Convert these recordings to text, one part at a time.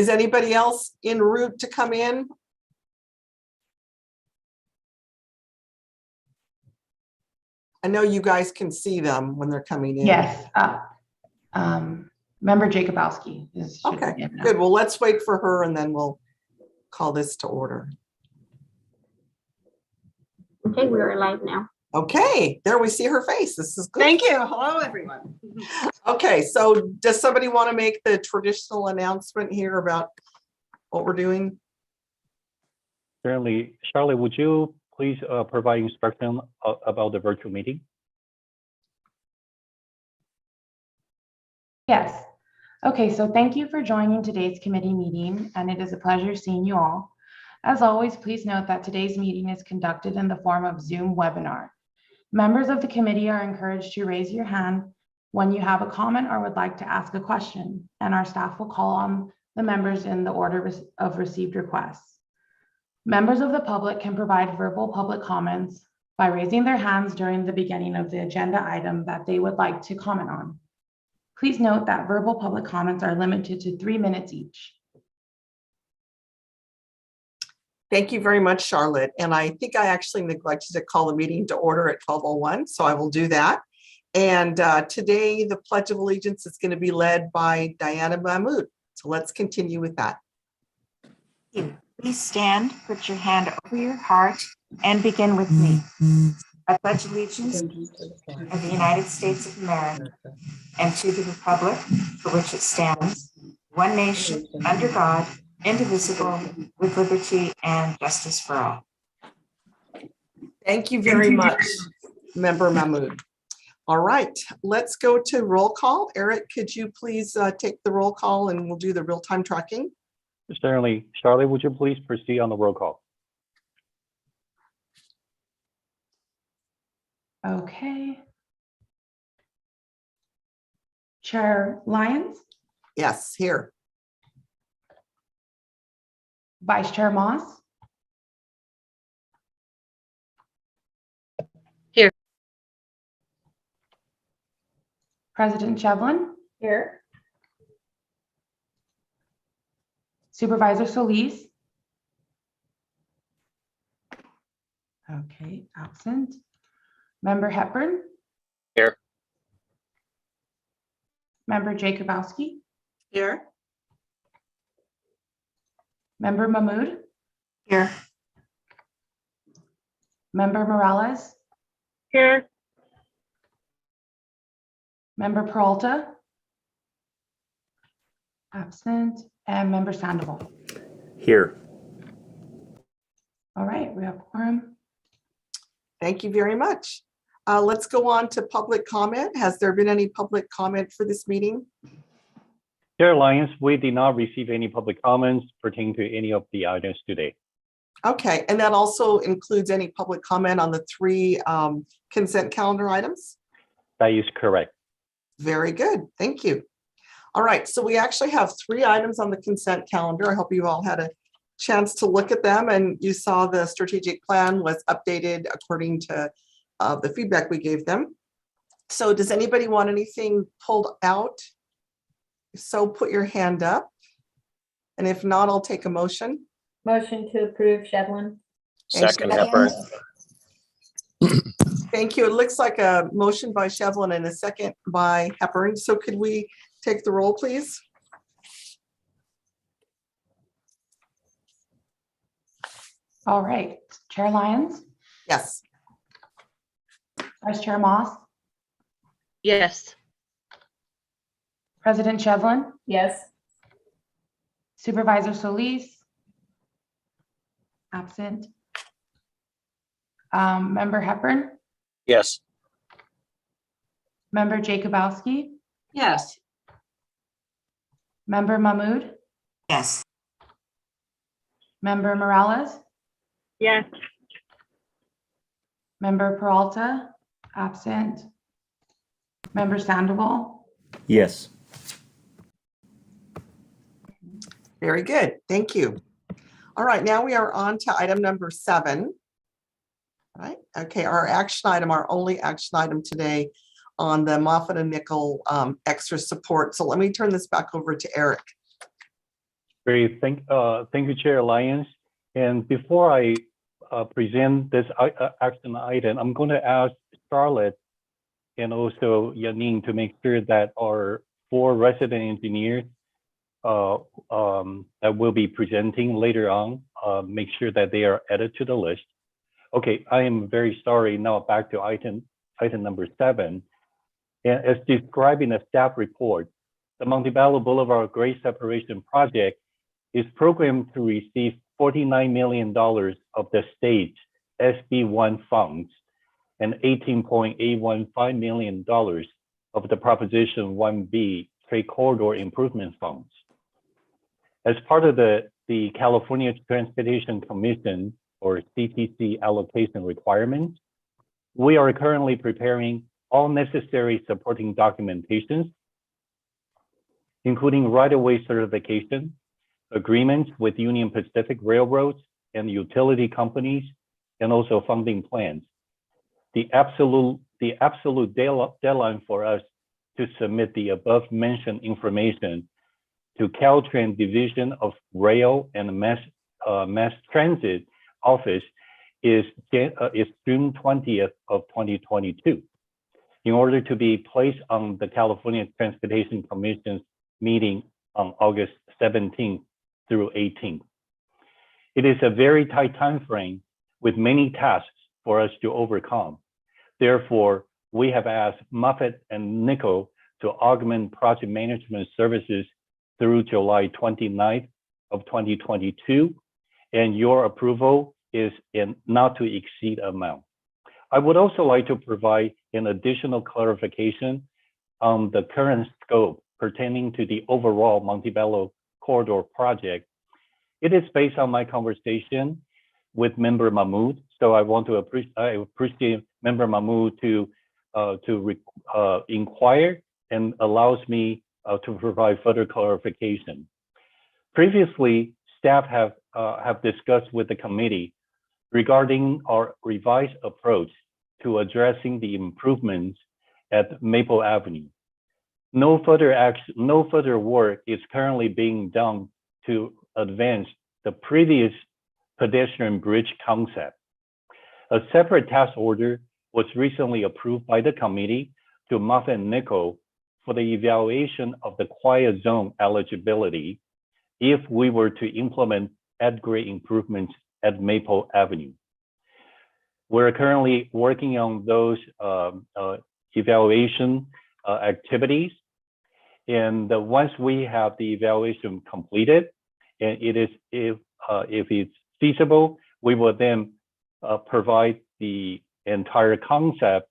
Is anybody else en route to come in? I know you guys can see them when they're coming in. Yes. Member Sgvcog is. Okay, good. Well, let's wait for her and then we'll call this to order. Okay, we are live now. Okay, there we see her face. This is good. Thank you. Hello, everyone. Okay, so does somebody want to make the traditional announcement here about what we're doing? Certainly. Charlotte, would you please provide instruction about the virtual meeting? Yes. Okay, so thank you for joining today's committee meeting, and it is a pleasure seeing you all. As always, please note that today's meeting is conducted in the form of Zoom webinar. Members of the committee are encouraged to raise your hand when you have a comment or would like to ask a question, and our staff will call on the members in the order of received requests. Members of the public can provide verbal public comments by raising their hands during the beginning of the agenda item that they would like to comment on. Please note that verbal public comments are limited to 3 minutes each. Thank you very much, Charlotte. And I think I actually neglected to call the meeting to order at 12:01, so I will do that. And today, the Pledge of Allegiance is going to be led by Diana Mahmood. So let's continue with that. Please stand, put your hand over your heart, and begin with me. I pledge allegiance to the United States of America and to the republic for which it stands, one nation, under God, indivisible, with liberty and justice for all. Thank you very much, Member Mahmood. All right, let's go to roll call. Eric, could you please take the roll call and we'll do the real-time tracking? Certainly. Charlotte, would you please proceed on the roll call? Okay. Chair Lyons, Yes, here. Vice Chair Moss. Here. President Shevlin. Here. Supervisor Solis. Okay, absent. Member Hepburn. Here. Member Sgvcog. Here. Member Mahmood. Here. Member Morales. Here. Member Peralta. Absent. And Member Sandoval. Here. All right, we have quorum. Thank you very much. Let's go on to public comment. Has there been any public comment for this meeting? Chair Lyons, we did not receive any public comments pertaining to any of the items today. Okay, and that also includes any public comment on the 3 consent calendar items? That is correct. Very good, thank you. All right, so we actually have 3 items on the consent calendar. I hope you all had a chance to look at them and you saw the strategic plan was updated according to the feedback we gave them. So does anybody want anything pulled out? If so, put your hand up. And if not, I'll take a motion. Motion to approve, Shevlin. Second, Hepburn. Thank you. It looks like a motion by Shevlin and a second by Hepburn. So could we take the roll, please? All right, Chair Lyons, Yes. Vice Chair Moss, Yes. President Shevlin, Yes. Supervisor Solis, absent. Member Hepburn, Yes. Member Sgvcog, Yes. Member Mahmood, Yes. Member Morales, Yes. Member Peralta, absent. Member Sandoval. Yes. Very good. Thank you. All right, now we are on to item number 7. All right. Okay, our action item, our only action item today on the Moffitt and Nickel extra support. So let me turn this back over to Eric. Great. Thank you, Chair Lyons. And before I present this action item, I'm going to ask Charlotte and also Yanin to make sure that our 4 resident engineers that will be presenting later on, make sure that they are added to the list. Okay, I am very sorry. Now back to item number 7. And as described in the staff report, the Montebello Boulevard Grade Separation Project is programmed to receive $49 million of the state's SB1 funds and $18.815 million of the Proposition 1B Trade Corridor Improvement Funds. As part of the California Transportation Commission or CTC allocation requirements, we are currently preparing all necessary supporting documentations, including right-of-way certification, agreements with Union Pacific Railroads and utility companies, and also funding plans. The absolute deadline for us to submit the above mentioned information to Caltrans Division of Rail and Mass Transit Office is June 20th of 2022. In order to be placed on the California Transportation Commission's meeting on August 17th through 18th. It is a very tight time frame with many tasks for us to overcome. Therefore, we have asked Muffet and Nichol to augment project management services through July 29th of 2022, and your approval is in not to exceed amount. I would also like to provide an additional clarification on the current scope pertaining to the overall Montebello Corridor project. It is based on my conversation with Member Mahmood, so I want to appreciate Member Mahmood to inquire and allows me to provide further clarification. Previously, staff have discussed with the committee regarding our revised approach to addressing the improvements at Maple Avenue. No further work is currently being done to advance the previous pedestrian bridge concept. A separate task order was recently approved by the committee to Muffet and Nichol for the evaluation of the quiet zone eligibility if we were to implement at-grade improvements at Maple Avenue. We're currently working on those evaluation activities. And once we have the evaluation completed, and if it's feasible, we will then provide the entire concept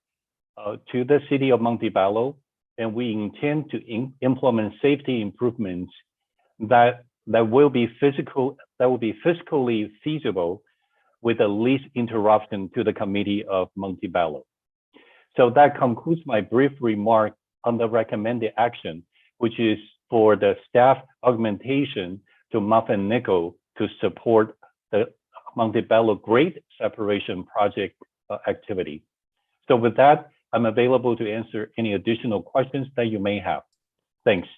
to the city of Montebello, and we intend to implement safety improvements that will be fiscally feasible with the least interruption to the committee of Montebello. So that concludes my brief remark on the recommended action, which is for the staff augmentation to Muffet and Nichol to support the Montebello Grade Separation Project activity. So with that, I'm available to answer any additional questions that you may have. Thanks.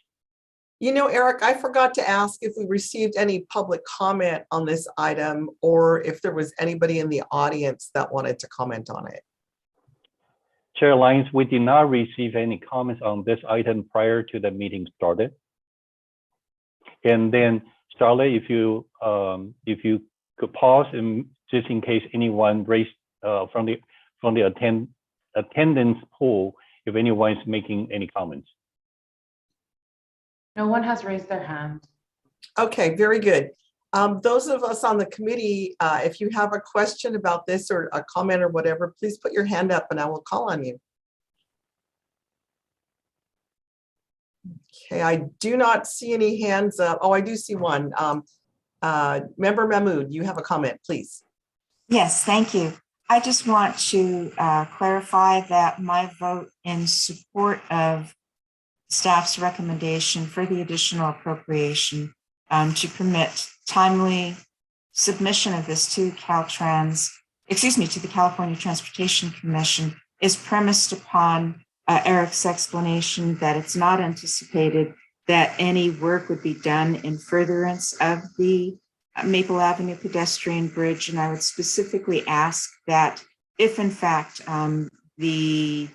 You know, Eric, I forgot to ask if we received any public comment on this item or if there was anybody in the audience that wanted to comment on it. Chair Lyons, we did not receive any comments on this item prior to the meeting started. And then, Charlotte, if you could pause and just in case anyone raised from the attendance pool, if anyone is making any comments. No one has raised their hand. Okay, very good. Those of us on the committee, if you have a question about this or a comment or whatever, please put your hand up and I will call on you. Okay, I do not see any hands up. Oh, I do see one. Member Mahmood, you have a comment, please. Yes, thank you. I just want to clarify that my vote in support of staff's recommendation for the additional appropriation to permit timely submission of this to the California Transportation Commission is premised upon Eric's explanation that it's not anticipated that any work would be done in furtherance of the Maple Avenue pedestrian bridge. And I would specifically ask that if in fact the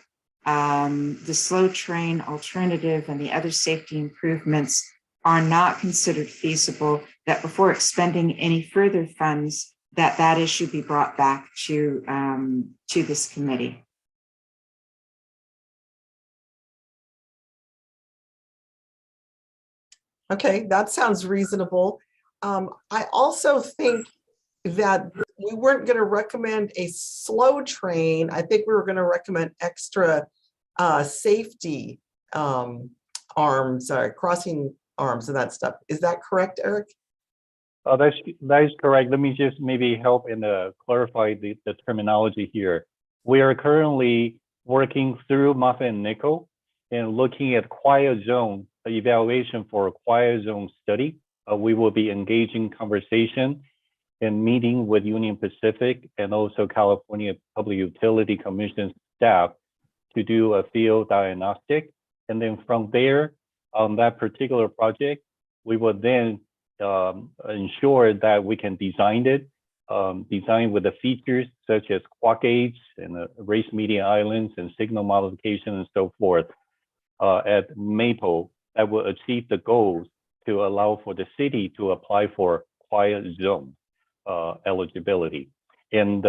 slow train alternative and the other safety improvements are not considered feasible, that before expending any further funds, that issue be brought back to this committee. Okay, that sounds reasonable. I also think that we weren't going to recommend a slow train. I think we were going to recommend extra safety arms, crossing arms and that stuff. Is that correct, Eric? That is correct. Let me just maybe help and clarify the terminology here. We are currently working through Moffitt and Nickel and looking at quiet zone evaluation for a quiet zone study. We will be engaging conversation and meeting with Union Pacific and also California Public Utility Commission staff to do a field diagnostic. And then from there, on that particular project, we will then ensure that we can design with the features such as quad gauge and race median islands and signal modification and so forth at Maple that will achieve the goals to allow for the city to apply for quiet zone eligibility. And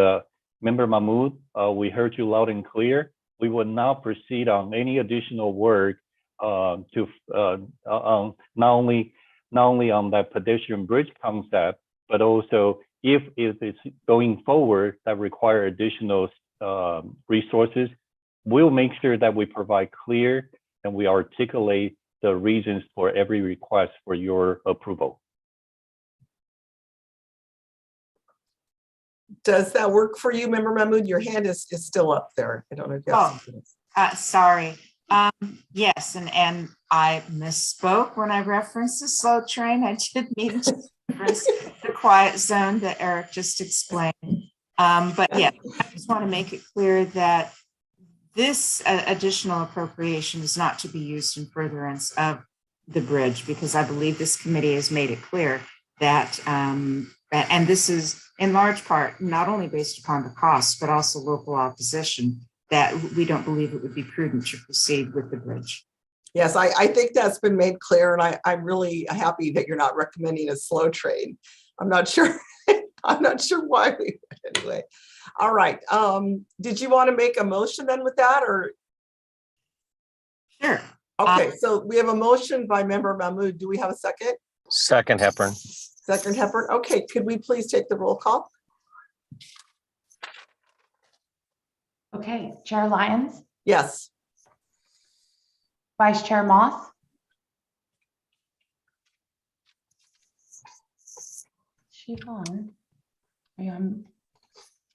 Member Mahmood, we heard you loud and clear. We will not proceed on any additional work not only on that pedestrian bridge concept, but also if it's going forward that require additional resources, we'll make sure that we provide clear and we articulate the reasons for every request for your approval. Does that work for you, Member Mahmood? Your hand is still up there. I don't know if you have something. Sorry. Yes, and I misspoke when I referenced the slow train. I did mean to reference the quiet zone that Eric just explained. But yeah, I just want to make it clear that this additional appropriation is not to be used in furtherance of the bridge, because I believe this committee has made it clear that, and this is in large part not only based upon the cost, but also local opposition, that we don't believe it would be prudent to proceed with the bridge. Yes, I think that's been made clear, and I'm really happy that you're not recommending a slow train. I'm not sure. I'm not sure why we would anyway. All right. Did you want to make a motion then with that, or? Sure. Okay, so we have a motion by Member Mahmood. Do we have a second? Second, Hepburn. Second, Hepburn. Okay, could we please take the roll call? Okay, Chair Lyons, Yes. Vice Chair Moss, she's on.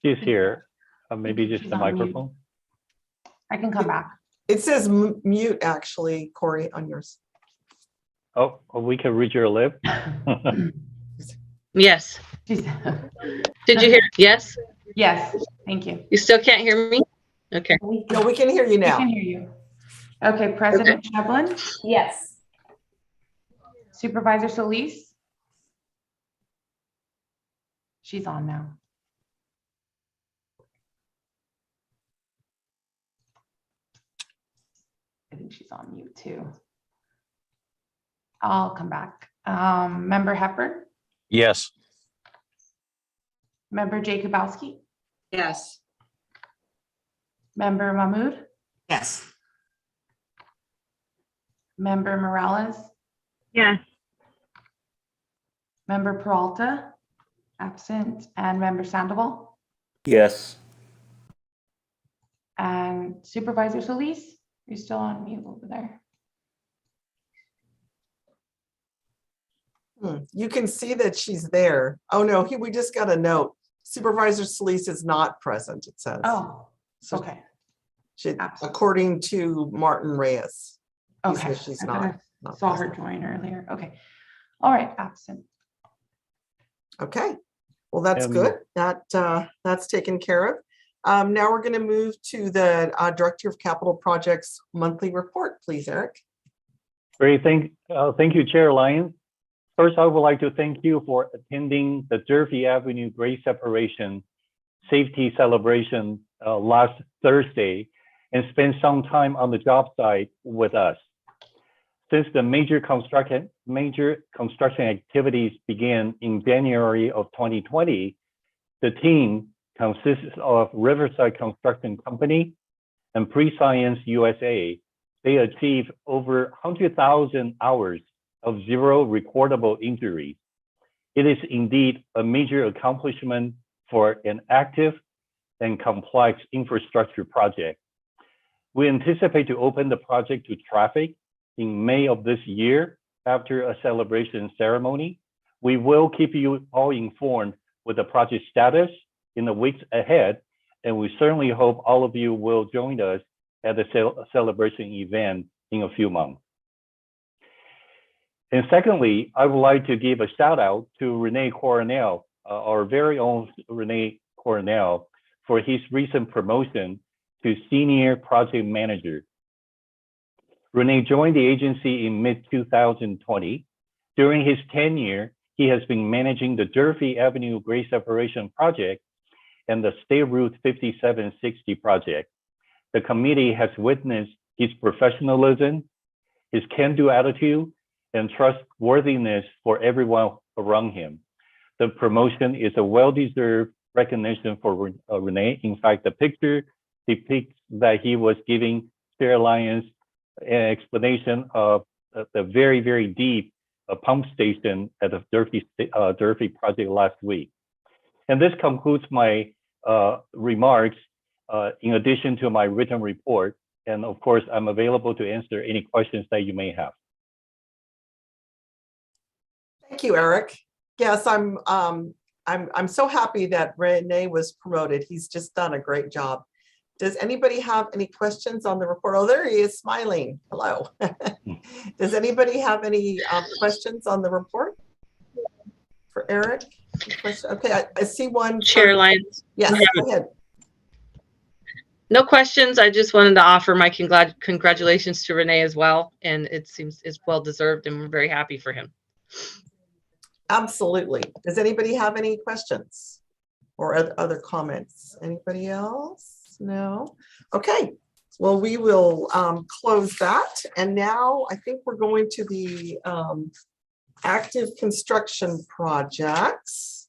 She's here. Maybe just She's the on mute. microphone. I can come back. It says mute actually, Corey, on yours. Oh, we can read your lip. Yes. She's- Did you hear? Yes. Yes, thank you. You still can't hear me? Okay. No, we can hear you We now. can hear you. Okay, President Shevlin, Yes. Supervisor Solis. She's on now. I think she's on mute too. I'll come back. Member Hepburn, Yes. Member Jacobowski, Yes. Member Mahmood, Yes. Member Morales, Yes. Member Peralta, absent, and Member Sandoval, Yes. and Supervisor Solis, you're still on mute over there. You can see that she's there. Oh, no, we just got a note. Supervisor Solis is not present, it says. Oh, So okay, according to Martin Reyes. He okay. says she's I thought I not saw her present. join earlier. Okay. All right, absent. Okay, well, that's good. That's taken care of. Now we're going to move to the Director of Capital Projects monthly report, please, Eric. Great, thank you, Chair Lyons. First, I would like to thank you for attending the Durfee Avenue grade separation safety celebration last Thursday and spend some time on the job site with us. Since the major construction activities began in January of 2020, the team consists of Riverside Construction Company and Pre-Science USA. They achieved over 100,000 hours of zero recordable injuries. It is indeed a major accomplishment for an active and complex infrastructure project. We anticipate to open the project to traffic in May of this year after a celebration ceremony. We will keep you all informed with the project status in the weeks ahead, and we certainly hope all of you will join us at the celebration event in a few months. And secondly, I would like to give a shout out to Renee Coronel, our very own Renee Coronel, for his recent promotion to Senior Project Manager. Renee joined the agency in mid-2020. During his tenure, he has been managing the Durfee Avenue grade separation project and the State Route 5760 project. The committee has witnessed his professionalism, his can-do attitude, and trustworthiness for everyone around him. The promotion is a well-deserved recognition for Renee. In fact, the picture depicts that he was giving Chair Lyons an explanation of the very, very deep pump station at the Durfee project last week. And this concludes my remarks in addition to my written report. And of course, I'm available to answer any questions that you may have. Thank you, Eric. Yes, I'm so happy that Renee was promoted. He's just done a great job. Does anybody have any questions on the report? Oh, there he is, smiling. Hello. Does anybody have any questions on the report for Eric? Okay, I see one. Chair Lyons. Yes, go ahead. No questions. I just wanted to offer my congratulations to Renee as well. And it seems it's well deserved and we're very happy for him. Absolutely. Does anybody have any questions or other comments? Anybody else? No? Okay. Well, we will close that. And now I think we're going to the active construction projects.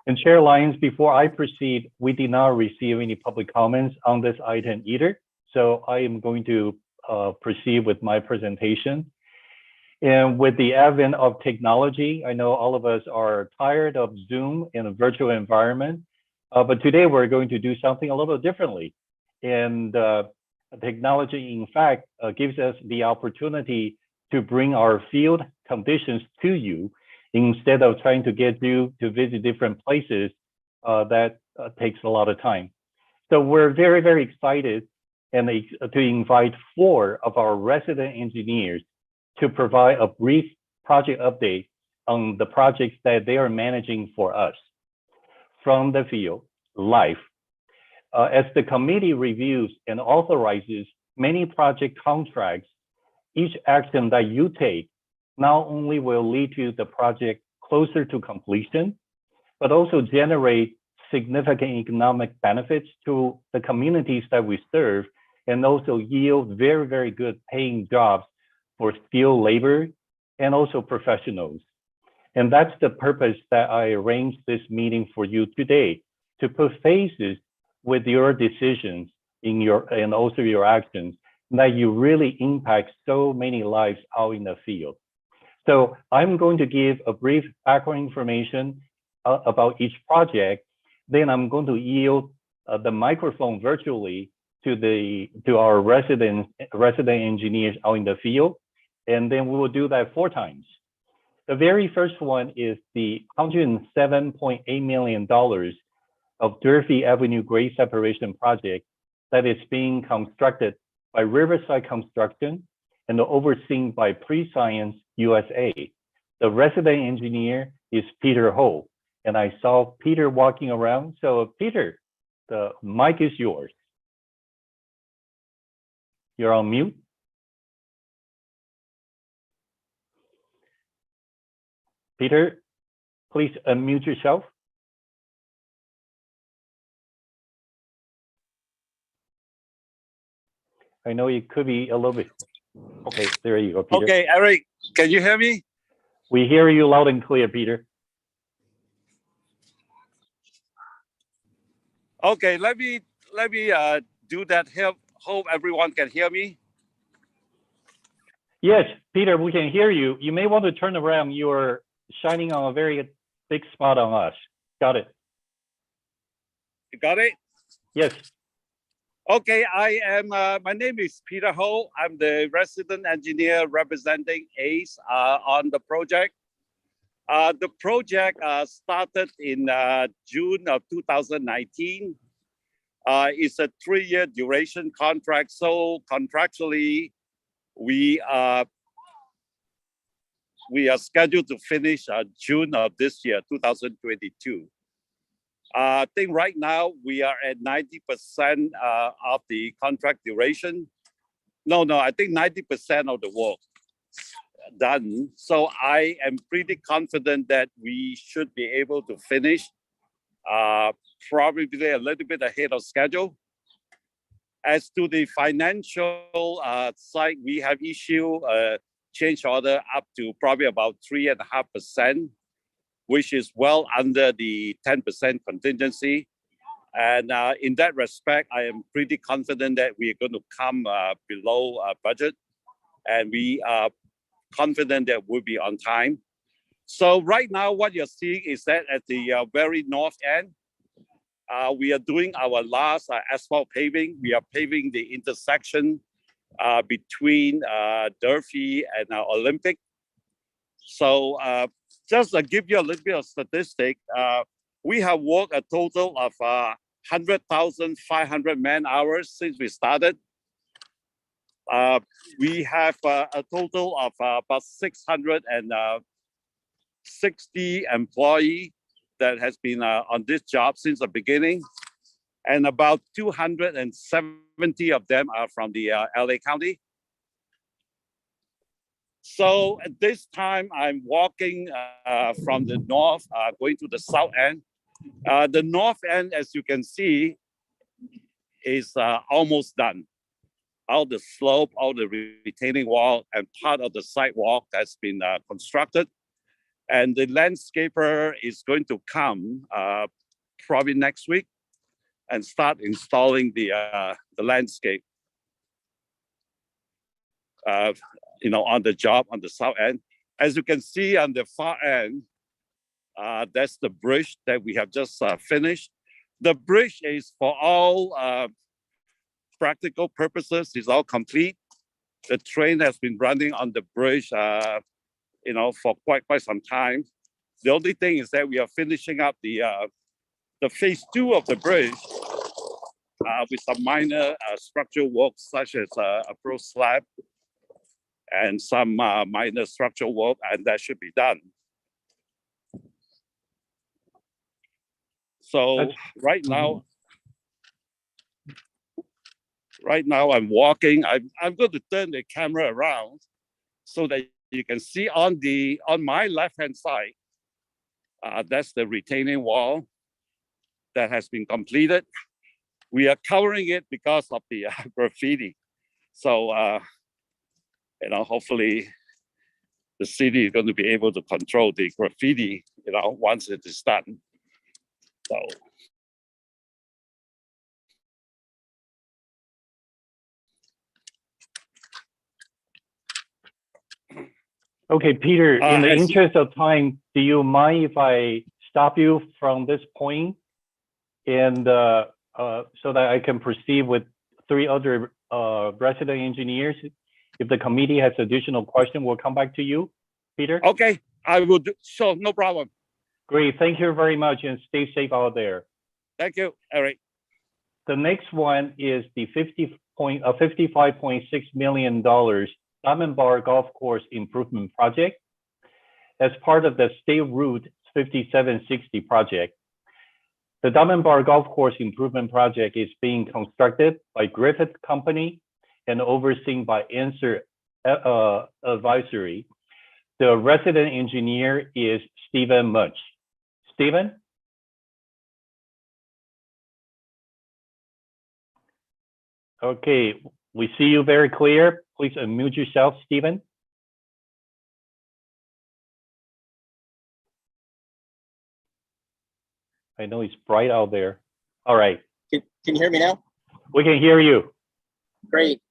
And Chair Lyons, before I proceed, we did not receive any public comments on this item either. So I am going to proceed with my presentation. And with the advent of technology, I know all of us are tired of Zoom in a virtual environment, but today we're going to do something a little differently. And technology, in fact, gives us the opportunity to bring our field conditions to you instead of trying to get you to visit different places that takes a lot of time. So we're very, very excited and to invite 4 of our resident engineers to provide a brief project update on the projects that they are managing for us from the field live. As the committee reviews and authorizes many project contracts, each action that you take not only will lead to the project closer to completion, but also generate significant economic benefits to the communities that we serve, and also yield very, very good paying jobs for skilled labor and also professionals. And that's the purpose that I arranged this meeting for you today, to put faces with your decisions and also your actions, that you really impact so many lives out in the field. So I'm going to give a brief background information about each project. Then I'm going to yield the microphone virtually to our resident engineers out in the field. And then we will do that 4 times. The very first one is the $107.8 million of Durfee Avenue grade separation project that is being constructed by Riverside Construction and overseen by Pre-Science USA. The resident engineer is Peter Ho, and I saw Peter walking around. So Peter, the mic is yours. You're on mute. Peter, please unmute yourself. I know it could be a little bit. Okay, there you go, Peter. Okay, Eric, can you hear me? We hear you loud and clear, Peter. Okay, let me do that. Hope everyone can hear me. Yes, Peter, we can hear you. You may want to turn around. You're shining on a very big spot on us. Got it. You got it? Yes. Okay, my name is Peter Ho. I'm the resident engineer representing ACE on the project. The project started in June of 2019. It's a 3-year duration contract. So contractually, we are scheduled to finish June of this year, 2022. I think right now we are at 90% of the contract duration. No, I think 90% of the work done. So I am pretty confident that we should be able to finish probably a little bit ahead of schedule. As to the financial side, we have issued a change order up to probably about 3.5%, which is well under the 10% contingency. And in that respect, I am pretty confident that we are going to come below budget. And we are confident that we'll be on time. So right now, what you're seeing is that at the very north end, we are doing our last asphalt paving. We are paving the intersection between Durfee and Olympic. So just to give you a little bit of statistic, we have worked a total of 100,500 man hours since we started. We have a total of about 660 employees that has been on this job since the beginning. And about 270 of them are from the LA County. So at this time, I'm walking from the north, going to the south end. The north end, as you can see, is almost done. All the slope, all the retaining wall, and part of the sidewalk has been constructed. And the landscaper is going to come probably next week and start installing the landscape. On the job on the south end. As you can see on the far end, that's the bridge that we have just finished. The bridge is for all practical purposes, is all complete. The train has been running on the bridge, for quite some time. The only thing is that we are finishing up the phase 2 of the bridge with some minor structural work, such as a pro slab and some minor structural work, and that should be done. So right now I'm walking. I'm going to turn the camera around so that you can see on my left-hand side, that's the retaining wall that has been completed. We are covering it because of the graffiti. So, hopefully the city is going to be able to control the graffiti, once it is done. So. Okay, Peter, in the interest of time, do you mind if I stop you from this point and so that I can proceed with 3 other resident engineers? If the committee has additional question, we'll come back to you, Peter. Okay, I will do so, no problem. Great, thank you very much and stay safe out there. Thank you, Eric. The next one is the $55.6 million Diamond Bar Golf Course Improvement Project as part of the State Route 5760 project. The Diamond Bar Golf Course Improvement Project is being constructed by Griffith Company and overseen by Answer Advisory. The resident engineer is Stephen Mutch. Stephen? Okay, we see you very clear. Please unmute yourself, Stephen. I know it's bright out there. All right. Can you hear me now? We can hear you. Great.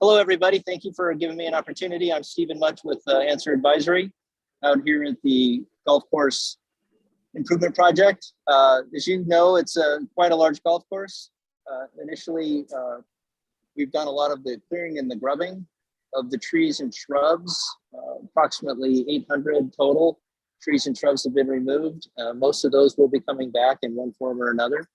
Hello, everybody. Thank you for giving me an opportunity. I'm Stephen Mutch with Answer Advisory out here at the golf course improvement project. As you know, it's quite a large golf course. Initially, we've done a lot of the clearing and the grubbing of the trees and shrubs. Approximately 800 total trees and shrubs have been removed. Most of those will be coming back in one form or another.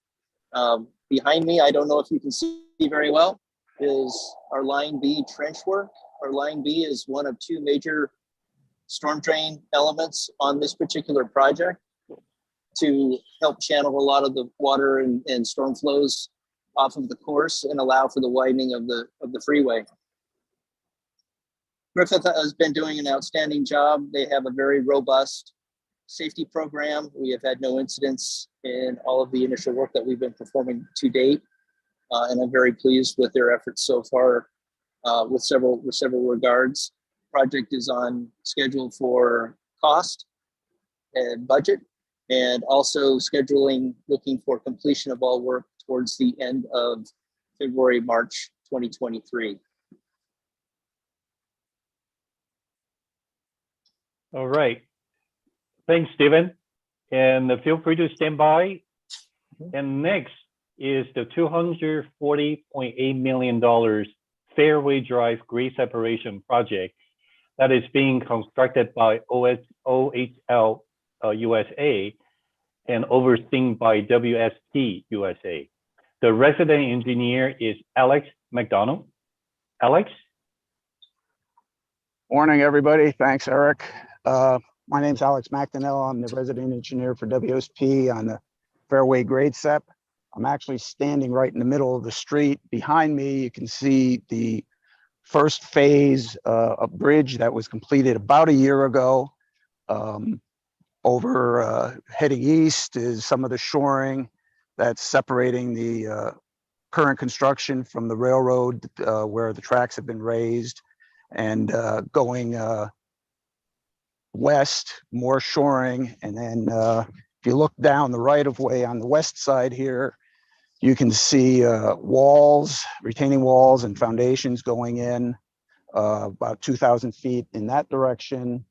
Behind me, I don't know if you can see very well, is our Line B trench work. Our Line B is one of two major storm drain elements on this particular project to help channel a lot of the water and storm flows off of the course and allow for the widening of the freeway. Griffith has been doing an outstanding job. They have a very robust safety program. We have had no incidents in all of the initial work that we've been performing to date. And I'm very pleased with their efforts so far with several regards. Project is on schedule for cost and budget, and also scheduling, looking for completion of all work towards the end of February, March 2023. All right. Thanks, Stephen. And feel free to stand by. And next is the $240.8 million Fairway Drive grade separation project that is being constructed by OHL USA and overseen by WSP USA. The resident engineer is Alex McDonald. Alex? Morning, everybody. Thanks, Eric. My name's Alex McDonnell. I'm the resident engineer for WSP on the Fairway Grade Sep. I'm actually standing right in the middle of the street. Behind me, you can see the first phase of bridge that was completed about a year ago. Over heading east is some of the shoring that's separating the current construction from the railroad where the tracks have been raised, and going west, more shoring. And then if you look down the right of way on the west side here, you can see walls, retaining walls and foundations going in about 2,000 feet in that direction.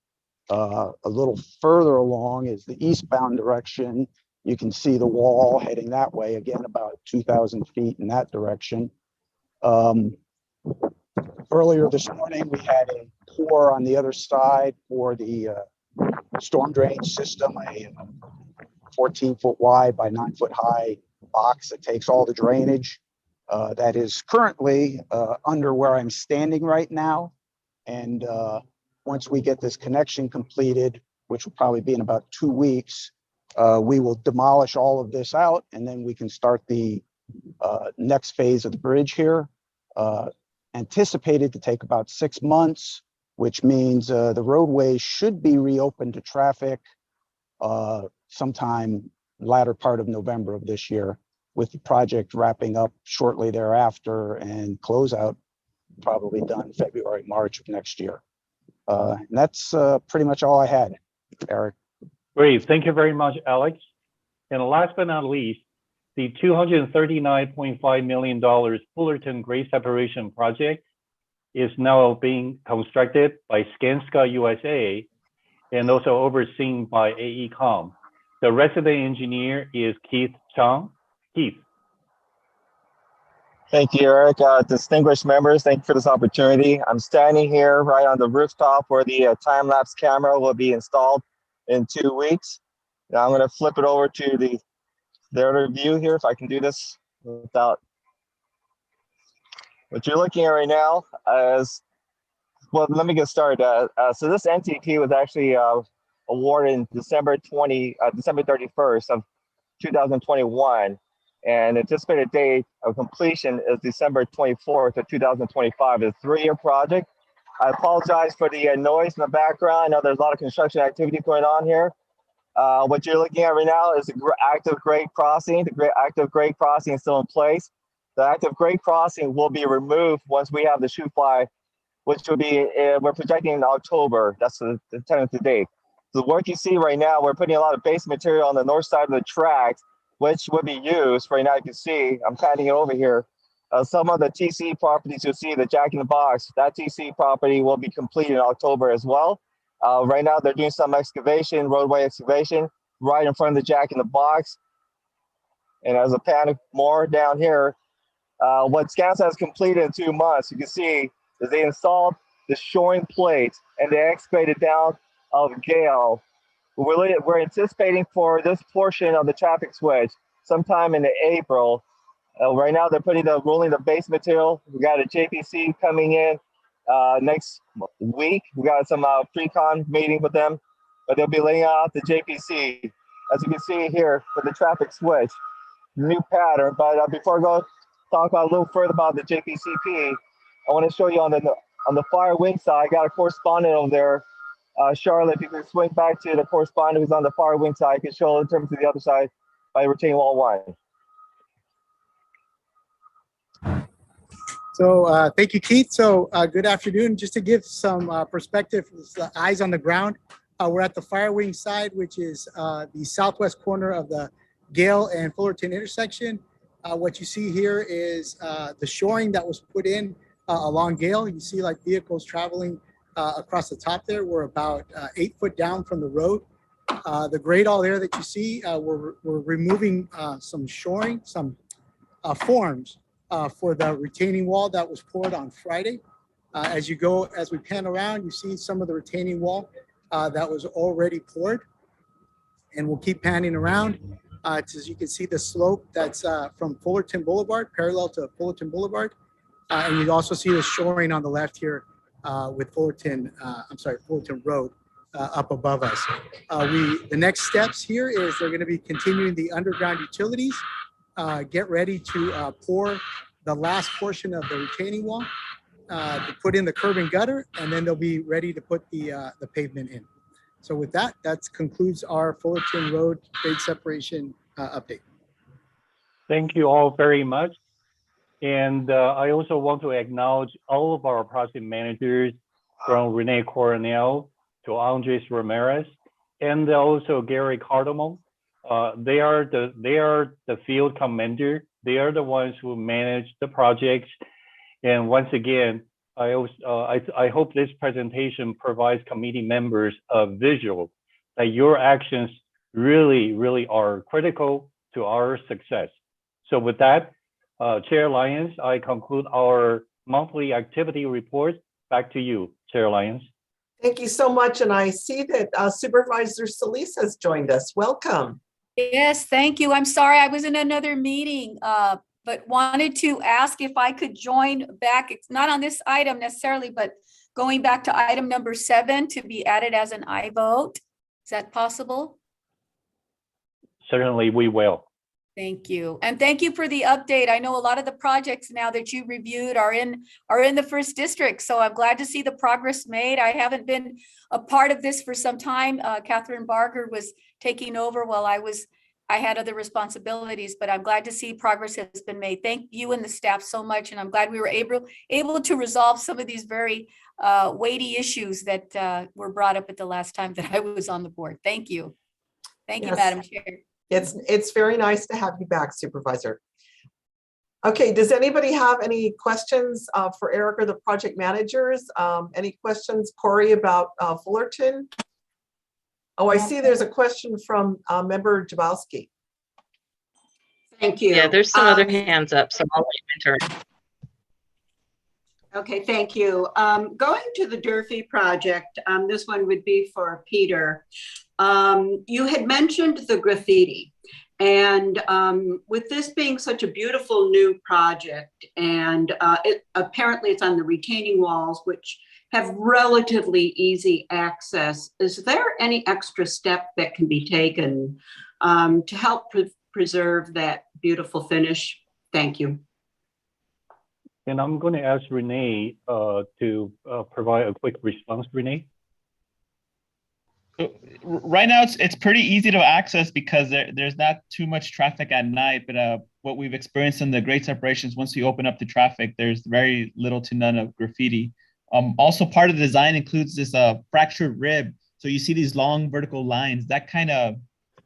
A little further along is the eastbound direction. You can see the wall heading that way, again, about 2,000 feet in that direction. Earlier this morning, we had a pour on the other side for the storm drain system, a 14-foot wide by 9-foot high box that takes all the drainage. That is currently under where I'm standing right now. And once we get this connection completed, which will probably be in about 2 weeks, we will demolish all of this out, and then we can start the next phase of the bridge here. Anticipated to take about 6 months, which means the roadway should be reopened to traffic sometime latter part of November of this year, with the project wrapping up shortly thereafter and closeout probably done February, March of next year. And that's pretty much all I had, Eric. Great, thank you very much, Alex. And last but not least, the $239.5 million Fullerton grade separation project is now being constructed by Sgvcog USA and also overseen by AECOM. The resident engineer is Keith Chang. Keith. Thank you, Eric. Distinguished members, thank you for this opportunity. I'm standing here right on the rooftop where the time-lapse camera will be installed in 2 weeks. Now I'm going to flip it over to the other view here, if I can do this without. What you're looking at right now is, well, let me get started. So this NTP was actually awarded in December 31st of 2021. And anticipated date of completion is December 24th of 2025. It's a 3-year project. I apologize for the noise in the background. I know there's a lot of construction activity going on here. What you're looking at right now is the active grade crossing. The active grade crossing is still in place. The active grade crossing will be removed once we have the shoe fly, which will be, we're projecting in October. That's the tentative date. The work you see right now, we're putting a lot of base material on the north side of the tracks, which would be used. Right now, you can see, I'm panning it over here. Some of the TC properties you'll see, the Jack in the Box, that TC property will be completed in October as well. Right now, they're doing some excavation, roadway excavation, right in front of the Jack in the Box. And as a pan more down here, what SCAS has completed in 2 months, you can see, is they installed the shoring plates and they excavated down of Gale. We're anticipating for this portion of the traffic switch sometime in April. Right now, they're rolling the base material. We got a JPC coming in next week. We got some pre-con meeting with them, but they'll be laying out the JPC. As you can see here for the traffic switch, new pattern. But before I go talk about a little further about the JPCP, I want to show you on the far wing side. I got a correspondent over there. Charlotte, if you can swing back to the correspondent who's on the far wing side, you can show in terms of the other side by retaining wall 1. So thank you, Keith. So good afternoon. Just to give some perspective, eyes on the ground, we're at the fire wing side, which is the southwest corner of the Gale and Fullerton intersection. What you see here is the shoring that was put in along Gale. You see like vehicles traveling across the top there. We're about 8 foot down from the road. The grade all there that you see, we're removing some shoring, some forms for the retaining wall that was poured on Friday. As we pan around, you see some of the retaining wall that was already poured, and we'll keep panning around. As you can see the slope that's from Fullerton Boulevard, parallel to Fullerton Boulevard. And you also see the shoring on the left here with Fullerton Road up above us. The next steps here is they're going to be continuing the underground utilities, get ready to pour the last portion of the retaining wall, to put in the curb and gutter, and then they'll be ready to put the pavement in. So with that concludes our Fullerton Road grade separation update. Thank you all very much. And I also want to acknowledge all of our project managers, from Renee Coronel to Andres Ramirez, and also Gary Cardamone. They are the field commander. They are the ones who manage the projects. And once again, I hope this presentation provides committee members a visual that your actions really are critical to our success. So with that, Chair Lyons, I conclude our monthly activity report. Back to you, Chair Lyons. Thank you so much. And I see that Supervisor Solis has joined us. Welcome. Yes, thank you. I'm sorry, I was in another meeting, but wanted to ask if I could join back. It's not on this item necessarily, but going back to item number 7 to be added as an I vote. Is that possible? Certainly we will. Thank you. And thank you for the update. I know a lot of the projects now that you reviewed are in the first district. So I'm glad to see the progress made. I haven't been a part of this for some time. Catherine Barger was taking over while I had other responsibilities, but I'm glad to see progress has been made. Thank you and the staff so much. And I'm glad we were able to resolve some of these very weighty issues that were brought up at the last time that I was on the board. Thank you. Thank you, Madam Chair. It's very nice to have you back, Supervisor. Okay, does anybody have any questions for Eric or the project managers? Any questions, Corey, about Fullerton? Oh, I see there's a question from Member Jabowski. Thank you. Yeah, there's some other hands up, so I'll let you enter. Okay, thank you. Going to the Durfee project, this one would be for Peter. You had mentioned the graffiti, and with this being such a beautiful new project, and apparently it's on the retaining walls, which have relatively easy access, is there any extra step that can be taken to help preserve that beautiful finish? Thank you. And I'm going to ask Renee to provide a quick response. Renee? Right now, it's pretty easy to access because there's not too much traffic at night. But what we've experienced in the Great Separations, once we open up the traffic, there's very little to none of graffiti. Also, part of the design includes this fractured rib. So you see these long vertical lines that kind of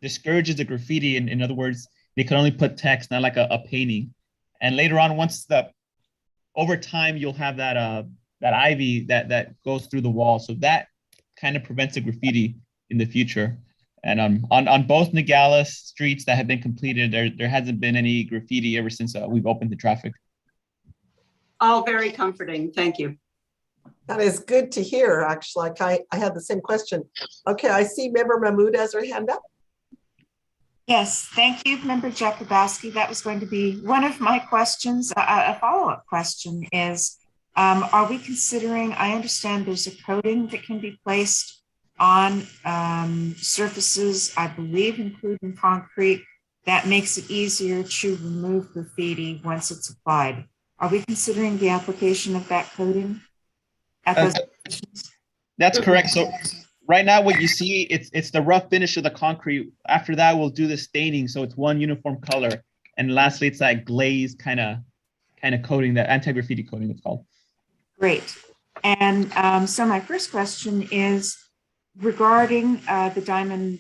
discourages the graffiti. In other words, they can only put text, not like a painting. And later on, over time, you'll have that ivy that goes through the wall. So that kind of prevents the graffiti in the future. And on both Nogales streets that have been completed, there hasn't been any graffiti ever since we've opened the traffic. All very comforting. Thank you. That is good to hear, actually. I had the same question. Okay, I see Member Mahmood has her hand up. Yes, thank you, Member Jakubowski. That was going to be one of my questions. A follow-up question is, are we considering, I understand there's a coating that can be placed on surfaces, I believe, including concrete, that makes it easier to remove graffiti once it's applied. Are we considering the application of that coating at those locations? That's correct. So right now, what you see, it's the rough finish of the concrete. After that, we'll do the staining, so it's one uniform color. And lastly, it's that glaze kind of coating, that anti-graffiti coating, it's called. Great. And so my first question is regarding the Diamond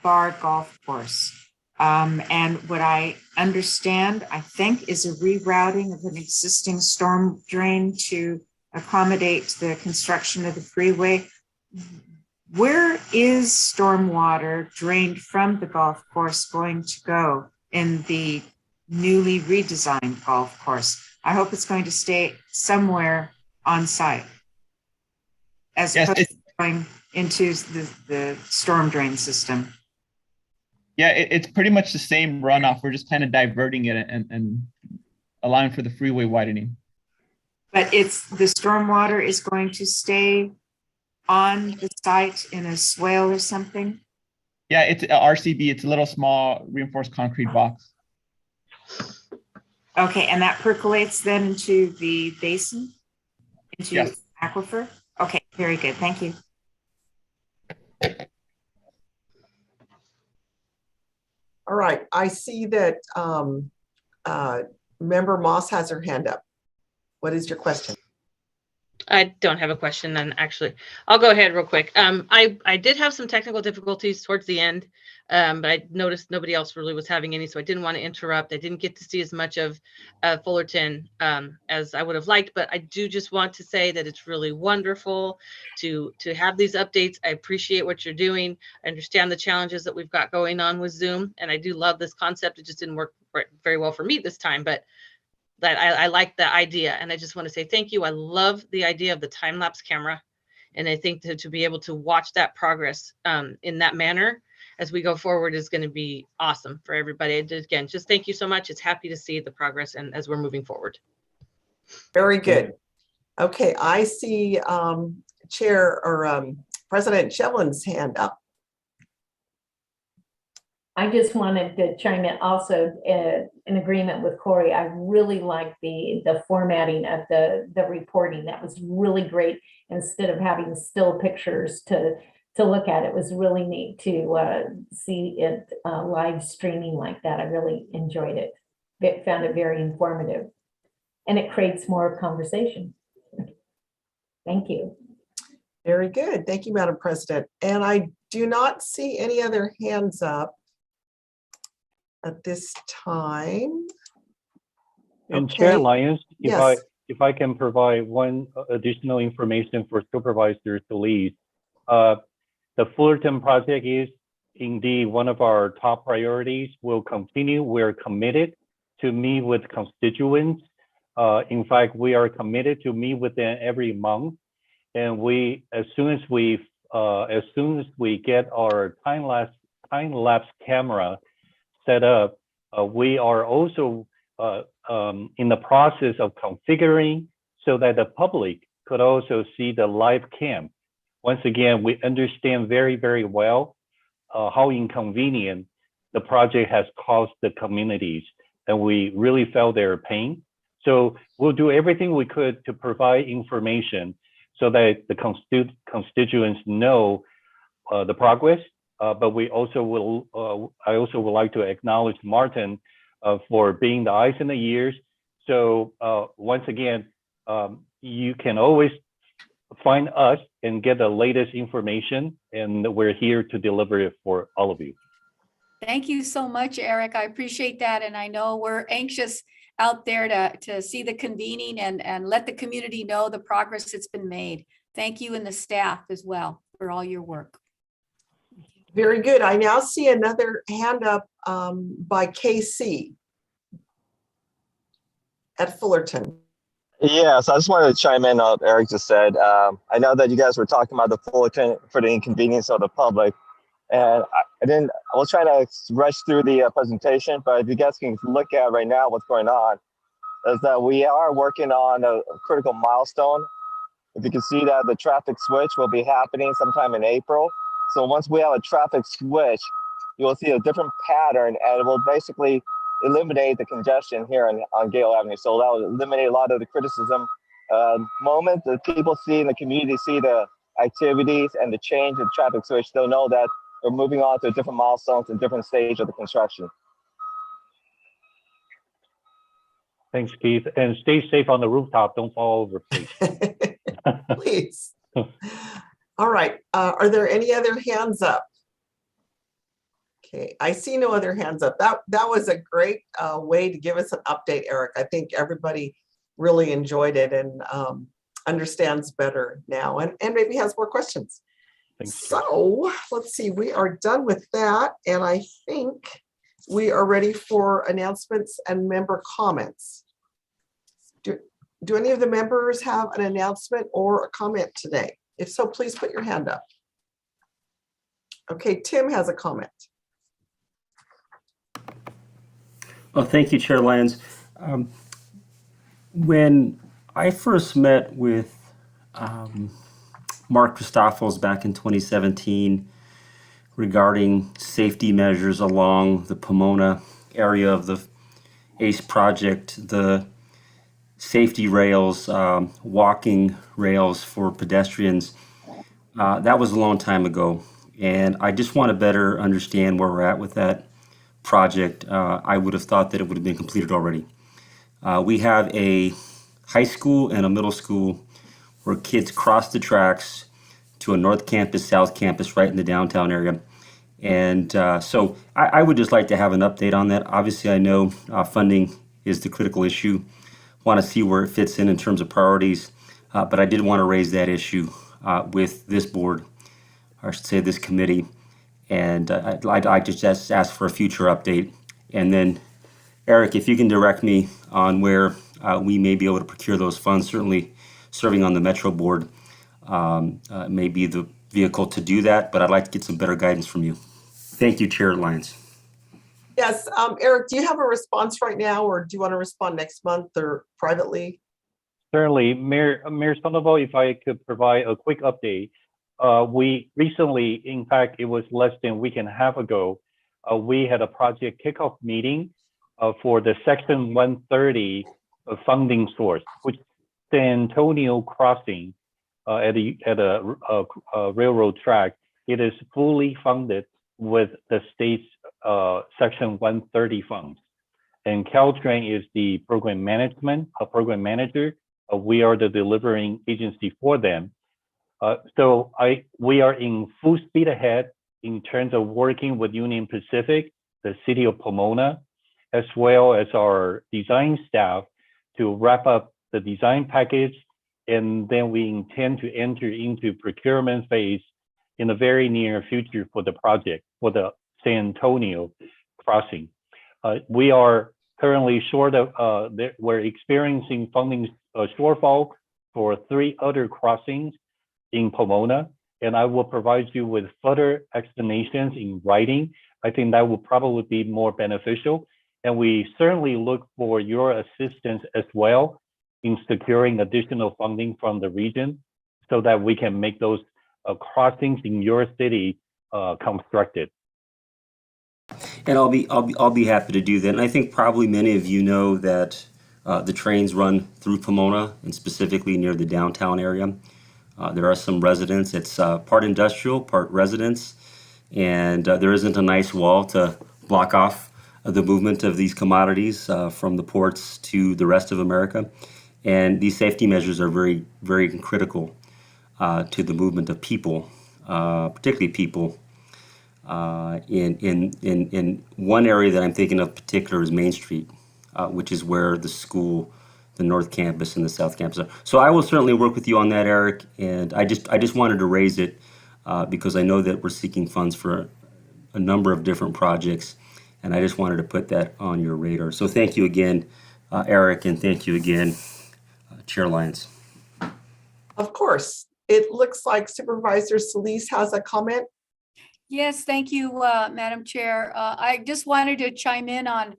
Bar Golf Course. And what I understand, I think, is a rerouting of an existing storm drain to accommodate the construction of the freeway. Where is stormwater drained from the golf course going to go in the newly redesigned golf course? I hope it's going to stay somewhere on site as opposed to going into the storm drain system. Yeah, it's pretty much the same runoff. We're just kind of diverting it and allowing for the freeway widening. But the stormwater is going to stay on the site in a swale or something? Yeah, it's a RCB. It's a little small reinforced concrete box. Okay, and that percolates then into the basin, into yes. aquifer? Okay, very good. Thank you. All right, I see that Member Moss has her hand up. What is your question? I don't have a question, and actually, I'll go ahead real quick. I did have some technical difficulties towards the end, but I noticed nobody else really was having any, so I didn't want to interrupt. I didn't get to see as much of Fullerton as I would have liked, but I do just want to say that it's really wonderful to have these updates. I appreciate what you're doing. I understand the challenges that we've got going on with Zoom, and I do love this concept. It just didn't work very well for me this time, but that I like the idea, and I just want to say thank you. I love the idea of the time-lapse camera, and I think to be able to watch that progress in that manner as we go forward is going to be awesome for everybody. Again, just thank you so much. It's happy to see the progress and as we're moving forward. Very good. Okay, I see President Shevlin's hand up. I just wanted to chime in also in agreement with Corey. I really like the formatting of the reporting. That was really great. Instead of having still pictures to look at, it was really neat to see it live streaming like that. I really enjoyed it. Found it very informative, and it creates more conversation. Thank you. Very good. Thank you, Madam President. And I do not see any other hands up at this time. And okay. Chair Lyons, yes. if I can provide one additional information for Supervisor Solis. The Fullerton project is indeed one of our top priorities. We'll continue. We're committed to meet with constituents. In fact, we are committed to meet with them every month. And as soon as we get our time-lapse camera set up, we are also in the process of configuring so that the public could also see the live cam. Once again, we understand very, very well how inconvenient the project has caused the communities, and we really felt their pain. So we'll do everything we could to provide information so that the constituents know the progress. But we also will, I also would like to acknowledge Martin for being the eyes and the ears. So once again, you can always find us and get the latest information, and we're here to deliver it for all of you. Thank you so much, Eric. I appreciate that. And I know we're anxious out there to see the convening and let the community know the progress that's been made. Thank you and the staff as well for all your work. Very good. I now see another hand up by KC at Fullerton. Yeah, so I just wanted to chime in on what Eric just said. I know that you guys were talking about the Fullerton for the inconvenience of the public. And I was trying to rush through the presentation, but if you guys can look at right now what's going on, is that we are working on a critical milestone. If you can see that the traffic switch will be happening sometime in April. So once we have a traffic switch, you will see a different pattern, and it will basically eliminate the congestion here on Gale Avenue. So that will eliminate a lot of the criticism moment that people see in the community, see the activities and the change in traffic switch. They'll know that we're moving on to different milestones and different stage of the construction. Thanks, Keith. And stay safe on the rooftop. Don't fall over, please. Please. All right. Are there any other hands up? Okay, I see no other hands up. That was a great way to give us an update, Eric. I think everybody really enjoyed it and understands better now and maybe has more questions. So let's see, we are done with that. And I think we are ready for announcements and member comments. Do any of the members have an announcement or a comment today? If so, please put your hand up. Okay, Tim has a comment. Well, thank you, Chair Lyons. When I first met with Mark Christophels back in 2017 regarding safety measures along the Pomona area of the ACE project, the safety rails, walking rails for pedestrians, that was a long time ago. And I just want to better understand where we're at with that project. I would have thought that it would have been completed already. We have a high school and a middle school where kids cross the tracks to a north campus, south campus, right in the downtown area. And so I would just like to have an update on that. Obviously, I know funding is the critical issue. Want to see where it fits in terms of priorities, but I did want to raise that issue with this board, or I should say this committee. And I just ask for a future update. And then, Eric, if you can direct me on where we may be able to procure those funds, certainly serving on the Metro Board may be the vehicle to do that, but I'd like to get some better guidance from you. Thank you, Chair Lyons. Yes, Eric, do you have a response right now, or do you want to respond next month or privately? Certainly, Mayor Sandoval, if I could provide a quick update. We recently, in fact, it was less than a week and a half ago, we had a project kickoff meeting for the Section 130 funding source, which is San Antonio Crossing at a railroad track. It is fully funded with the state's Section 130 funds. And Caltrain is the program program manager. We are the delivering agency for them. So we are in full speed ahead in terms of working with Union Pacific, the city of Pomona, as well as our design staff to wrap up the design package. And then we intend to enter into procurement phase in the very near future for the project, for the San Antonio crossing. We are currently short of, we're experiencing funding shortfall for 3 other crossings in Pomona, and I will provide you with further explanations in writing. I think that will probably be more beneficial. And we certainly look for your assistance as well in securing additional funding from the region so that we can make those crossings in your city constructed. And I'll be happy to do that. And I think probably many of you know that The trains run through Pomona and specifically near the downtown area. There are some residents. It's part industrial, part residents, and there isn't a nice wall to block off the movement of these commodities from the ports to the rest of America. And these safety measures are very, very critical to the movement of people, particularly people. In one area that I'm thinking of particular is Main Street, which is where the school, the North Campus and the South Campus are. So I will certainly work with you on that, Eric. And I just wanted to raise it because I know that we're seeking funds for a number of different projects, and I just wanted to put that on your radar. So thank you again, Eric, and thank you again, Chair Lyons. Of course. It looks like Supervisor Solis has a comment. Yes, thank you, Madam Chair. I just wanted to chime in on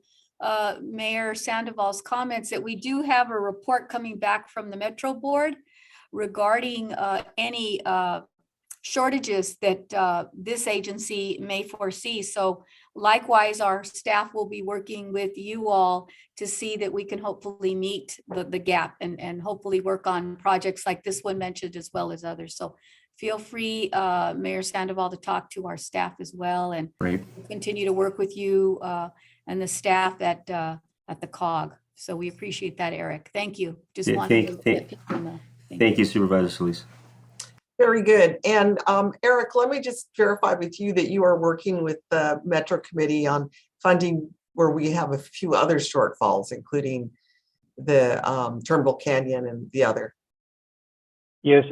Mayor Sandoval's comments that we do have a report coming back from the Metro Board regarding any shortages that this agency may foresee. So likewise, our staff will be working with you all to see that we can hopefully meet the gap and hopefully work on projects like this one mentioned as well as others. So feel free, Mayor Sandoval, to talk to our staff as well and continue to work with you and the staff at the COG. So we appreciate that, Eric. Thank you. Just wanted to thank you, Supervisor Solis. Very good. And Eric, let me just verify with you that you are working with the Metro Committee on funding where we have a few other shortfalls, including the Turnbull Canyon and the other. Yes,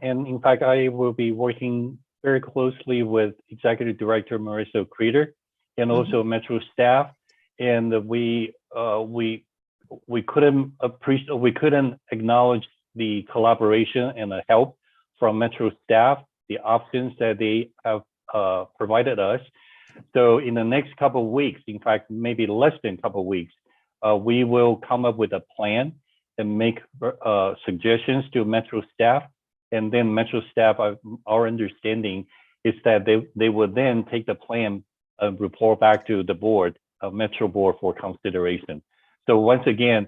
and in fact, I will be working very closely with Executive Director Marissa Creeder and also Metro staff. And we couldn't acknowledge the collaboration and the help from Metro staff, the options that they have provided us. So in the next couple of weeks, in fact, maybe less than a couple of weeks, we will come up with a plan and make suggestions to Metro staff. And then Metro staff, our understanding is that they will then take the plan and report back to the board, Metro board for consideration. So once again,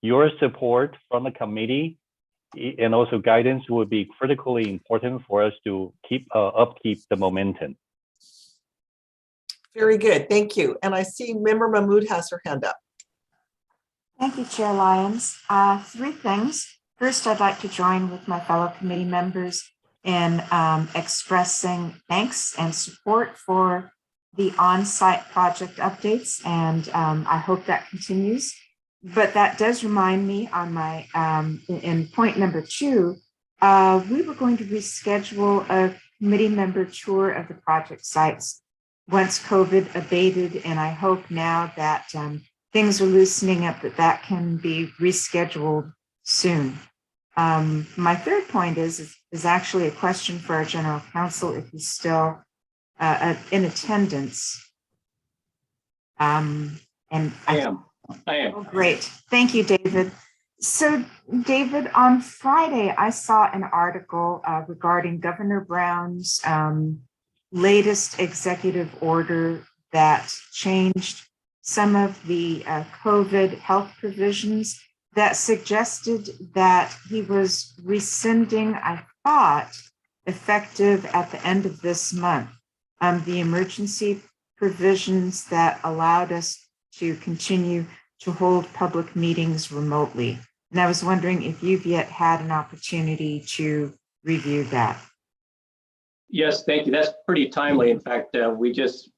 your support from the committee and also guidance would be critically important for us to upkeep the momentum. Very good, thank you. And I see Member Mahmood has her hand up. Thank you, Chair Lyons. Three things. First, I'd like to join with my fellow committee members in expressing thanks and support for the on-site project updates, and I hope that continues. But that does remind me on my, in point number 2, we were going to reschedule a committee member tour of the project sites once COVID abated, and I hope now that things are loosening up that can be rescheduled soon. My third point is actually a question for our general counsel if he's still in attendance. And I am. Oh, great. Thank you, David. So, David, on Friday, I saw an article regarding Governor Brown's latest executive order that changed some of the COVID health provisions that suggested that he was rescinding, I thought, effective at the end of this month, the emergency provisions that allowed us to continue to hold public meetings remotely. And I was wondering if you've yet had an opportunity to review that. Yes, thank you. That's pretty timely. In fact, we just, a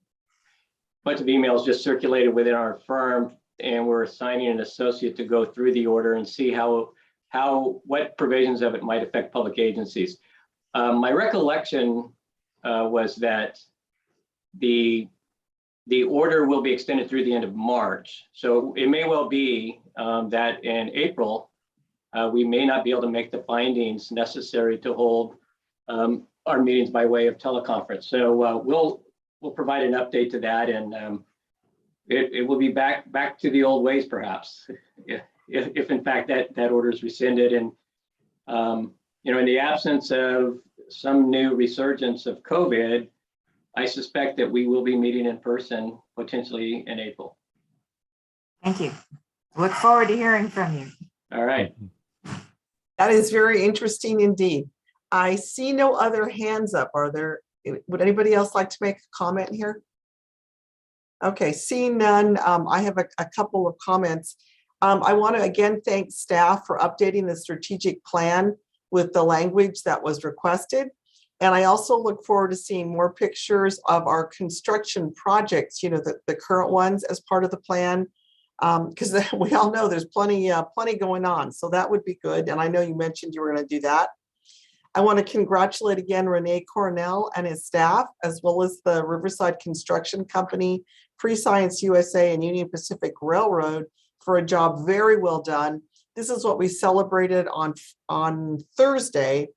bunch of emails just circulated within our firm, and we're assigning an associate to go through the order and see what provisions of it might affect public agencies. My recollection was that the order will be extended through the end of March. So it may well be that in April, we may not be able to make the findings necessary to hold our meetings by way of teleconference. So we'll provide an update to that, and it will be back to the old ways, perhaps, if in fact that order is rescinded. And in the absence of some new resurgence of COVID, I suspect that we will be meeting in person potentially in April. Thank you. Look forward to hearing from you. All right. That is very interesting indeed. I see no other hands up. Would anybody else like to make a comment here? Okay, seeing none, I have a couple of comments. I want to again thank staff for updating the strategic plan with the language that was requested. And I also look forward to seeing more pictures of our construction projects, the current ones as part of the plan. Because we all know there's plenty going on. So that would be good. And I know you mentioned you were going to do that. I want to congratulate again Renee Cornell and his staff, as well as the Riverside Construction Company, Pre-Science USA, and Union Pacific Railroad for a job very well done. This is what we celebrated on Thursday.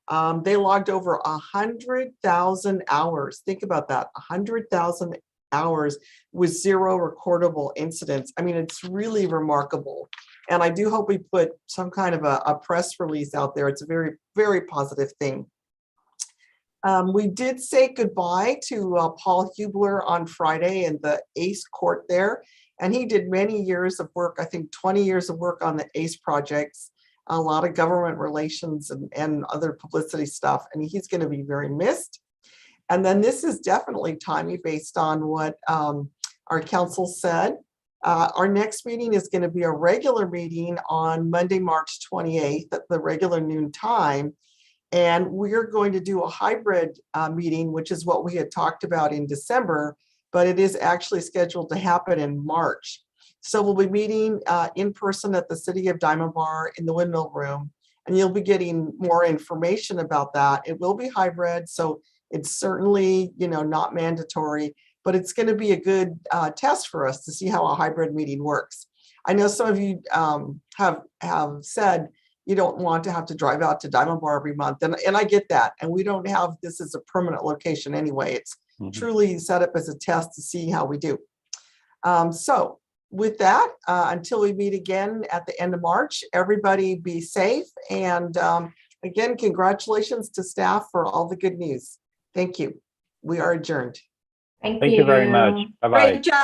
They logged over 100,000 hours. Think about that, 100,000 hours with 0 recordable incidents. I mean, it's really remarkable. And I do hope we put some kind of a press release out there. It's a very, very positive thing. We did say goodbye to Paul Hubler on Friday in the ACE court there. And he did many years of work, I think 20 years of work on the ACE projects, a lot of government relations and other publicity stuff. And he's going to be very missed. And then this is definitely timely based on what our council said. Our next meeting is going to be a regular meeting on Monday, March 28th at the regular noon time. And we're going to do a hybrid meeting, which is what we had talked about in December, but it is actually scheduled to happen in March. So we'll be meeting in person at the City of Diamond Bar in the Windmill Room, and you'll be getting more information about that. It will be hybrid, so it's certainly, not mandatory, but it's going to be a good test for us to see how a hybrid meeting works. I know some of you have said you don't want to have to drive out to Diamond Bar every month, and I get that. And we don't have this as a permanent location anyway. It's truly set up as a test to see how we do. So with that, until we meet again at the end of March, everybody be safe. And again, congratulations to staff for all the good news. Thank you. We are adjourned. Thank Thank you very much. Bye-bye. Great job.